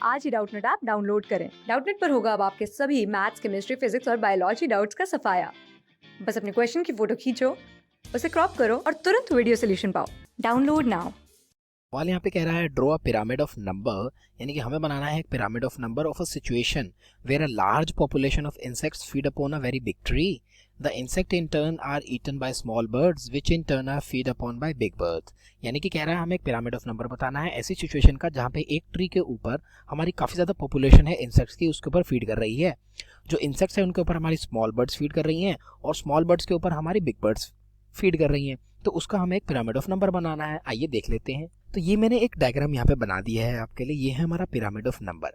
आज ही Doubtnut app download करें। Doubtnut पर होगा अब आपके सभी मैथ्स, केमिस्ट्री, फिजिक्स और बायोलॉजी डाउट्स का सफाया। बस अपने क्वेश्चन की फोटो खींचो, उसे क्रॉप करो और तुरंत वीडियो सोल्यूशन पाओ। Download now. सवाल यहाँ पे कह रहा है draw a pyramid of number, यानी कि हमें बनाना है एक pyramid of number of a situation where a large population of insects feed upon a very big tree. The insect in turn are eaten by small birds which in turn are feed upon by big birds. यानी कि कह रहा है हमें एक pyramid of number बताना है ऐसी सिचुएशन का जहाँ पे एक ट्री के ऊपर हमारी काफ़ी ज़्यादा पॉपुलेशन है इंसेक्ट्स की, उसके ऊपर फीड कर रही है। जो इंसेक्ट्स है उनके ऊपर हमारी स्मॉल बर्ड्स फीड कर रही हैं और स्मॉल बर्ड्स के ऊपर हमारी बिग बर्ड्स फीड कर रही हैं। तो उसका हमें एक पिरामिड ऑफ नंबर बनाना है। आइए देख लेते हैं। तो ये मैंने एक डायग्राम यहाँ पे बना दिया है आपके लिए। ये है हमारा पिरामिड ऑफ नंबर।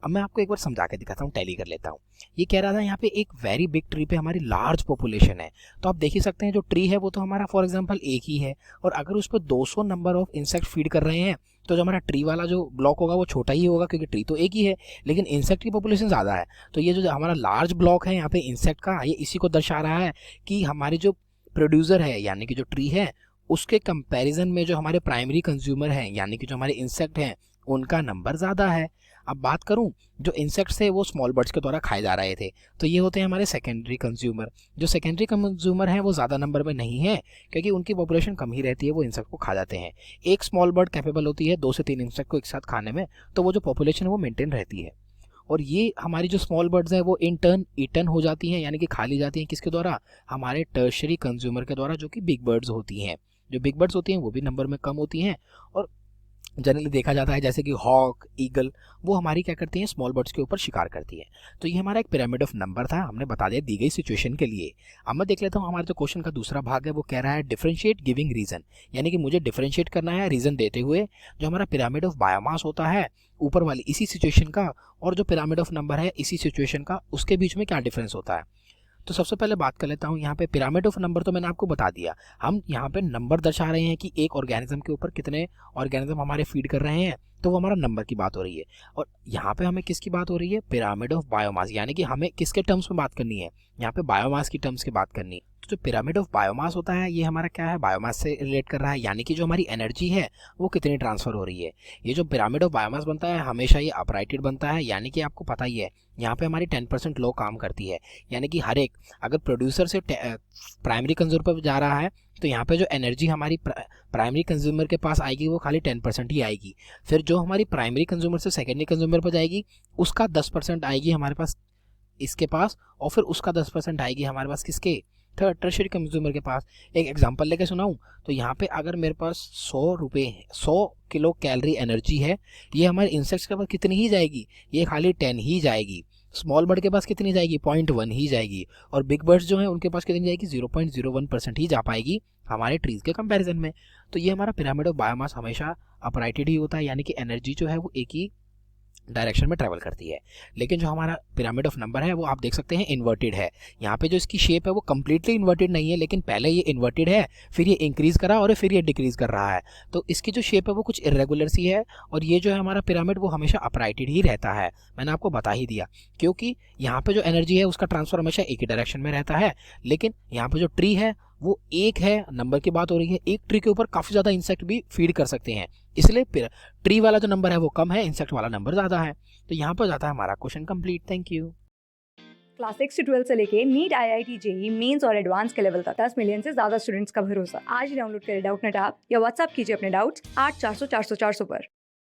अब मैं आपको एक बार समझा के दिखाता हूँ, टैली कर लेता हूँ। ये कह रहा था यहाँ पे एक वेरी बिग ट्री पे हमारी लार्ज पॉपुलेशन है। तो आप देख ही सकते हैं जो ट्री है वो तो हमारा फॉर एग्जांपल एक ही है, और अगर उस पर 200 नंबर ऑफ इंसेक्ट फीड कर रहे हैं तो जो हमारा ट्री वाला जो ब्लॉक होगा वो छोटा ही होगा, क्योंकि ट्री तो एक ही है लेकिन इंसेक्ट की पॉपुलेशन ज़्यादा है। तो ये जो हमारा लार्ज ब्लॉक है यहाँ पे इंसेक्ट का, ये इसी को दर्शा रहा है कि हमारी जो प्रोड्यूसर है यानी कि जो ट्री है उसके कंपैरिजन में जो हमारे प्राइमरी कंज्यूमर हैं यानी कि जो हमारे इंसेक्ट हैं उनका नंबर ज़्यादा है। अब बात करूं, जो इंसेक्ट्स थे वो स्मॉल बर्ड्स के द्वारा खाए जा रहे थे, तो ये होते हैं हमारे सेकेंडरी कंज्यूमर। जो सेकेंडरी कंज्यूमर हैं वो ज़्यादा नंबर में नहीं है क्योंकि उनकी पॉपुलेशन कम ही रहती है, वो इंसेक्ट को खा जाते हैं। एक स्मॉल बर्ड कैपेबल होती है 2 से 3 इंसेक्ट को एक साथ खाने में, तो वो जो पॉपुलेशन है वो मेंटेन रहती है। और ये हमारी जो स्मॉल बर्ड्स हैं वो इन टर्न ईटन हो जाती हैं, यानी कि खा ली जाती हैं किसके द्वारा, हमारे टर्शरी कंज्यूमर के द्वारा, जो कि बिग बर्ड्स होती हैं। जो बिग बर्ड्स होती हैं वो भी नंबर में कम होती हैं, और जनरली देखा जाता है जैसे कि हॉक, ईगल, वो हमारी क्या करती हैं, स्मॉल बर्ड्स के ऊपर शिकार करती हैं। तो ये हमारा एक पिरामिड ऑफ नंबर था, हमने बता दिया दी गई सिचुएशन के लिए। अब मैं देख लेता हूँ हमारे जो क्वेश्चन का दूसरा भाग है वो कह रहा है डिफरेंशिएट गिविंग रीजन, यानी कि मुझे डिफरेंशिएट करना है रीजन देते हुए। जो हमारा पिरामिड ऑफ बायोमास होता है ऊपर वाली इसी सिचुएशन का, और जो पिरामिड ऑफ नंबर है इसी सिचुएशन का, उसके बीच में क्या डिफरेंस होता है। तो सबसे पहले बात कर लेता हूँ यहाँ पे पिरामिड ऑफ नंबर। तो मैंने आपको बता दिया, हम यहाँ पे नंबर दर्शा रहे हैं कि एक ऑर्गेनिज्म के ऊपर कितने ऑर्गेनिज्म हमारे फीड कर रहे हैं, तो वो हमारा नंबर की बात हो रही है। और यहाँ पे हमें किसकी बात हो रही है, पिरामिड ऑफ बायोमास, यानी कि हमें किसके टर्म्स में बात करनी है, यहाँ पे बायोमास की टर्म्स की बात करनी है। तो जो पिरामिड ऑफ बायोमास होता है ये हमारा क्या है, बायोमास से रिलेट कर रहा है, यानी कि जो हमारी एनर्जी है वो कितनी ट्रांसफर हो रही है। ये जो पिरामिड ऑफ बायोमास बनता है हमेशा ये अपराइटेड बनता है, यानी कि आपको पता ही है यहाँ पे हमारी 10% लो काम करती है। यानी कि हर एक अगर प्रोड्यूसर से प्राइमरी कंज्यूमर पर जा रहा है तो यहाँ पे जो एनर्जी हमारी प्राइमरी कंज्यूमर के पास आएगी वो खाली 10% ही आएगी। फिर जो हमारी प्राइमरी कंज्यूमर से सेकेंडरी कंज्यूमर पर जाएगी उसका 10% आएगी हमारे पास इसके पास, और फिर उसका 10% आएगी हमारे पास किसके, टर्शरी कंज्यूमर के पास। एक एग्जांपल लेके सुनाऊं, तो यहाँ पे अगर मेरे पास 100 किलो कैलोरी एनर्जी है, ये हमारे इंसेक्ट्स के पास कितनी ही जाएगी, ये खाली 10 ही जाएगी। स्मॉल बर्ड के पास कितनी जाएगी, 0.1 ही जाएगी। और बिग बर्ड्स जो हैं उनके पास कितनी जाएगी, 0.01% ही जा पाएगी हमारे ट्रीज के कंपैरिजन में। तो ये हमारा पिरामिड ऑफ बायोमास हमेशा अपराइटेड ही होता है, यानी कि एनर्जी जो है वो एक ही डायरेक्शन में ट्रैवल करती है। लेकिन जो हमारा पिरामिड ऑफ नंबर है वो आप देख सकते हैं इन्वर्टेड है। यहाँ पे जो इसकी शेप है वो कम्प्लीटली इन्वर्टेड नहीं है, लेकिन पहले ये इन्वर्टेड है, फिर ये इंक्रीज करा और फिर ये डिक्रीज कर रहा है। तो इसकी जो शेप है वो कुछ इरेगुलर सी है, और ये जो है हमारा पिरामिड वो हमेशा अपराइटेड ही रहता है। मैंने आपको बता ही दिया, क्योंकि यहाँ पे जो एनर्जी है उसका ट्रांसफर हमेशा एक ही डायरेक्शन में रहता है। लेकिन यहाँ पे जो ट्री है वो एक है, नंबर की बात हो रही है, एक ट्री के ऊपर काफ़ी ज़्यादा इंसेक्ट भी फीड कर सकते हैं, इसलिए ट्री वाला जो नंबर है वो कम है, इंसेक्ट वाला नंबर ज़्यादा है। तो यहाँ पर जाता है हमारा question complete. Thank you. Class 6 से 12 से लेके नीट, IIT, जेई मेंस और एडवांस के लेवल तक 10 मिलियन से ज्यादा स्टूडेंट्स का भरोसा। आज ही डाउनलोड करें डाउटनेट ऐप या व्हाट्सएप कीजिए अपने डाउट्स 8400 400 400 पर।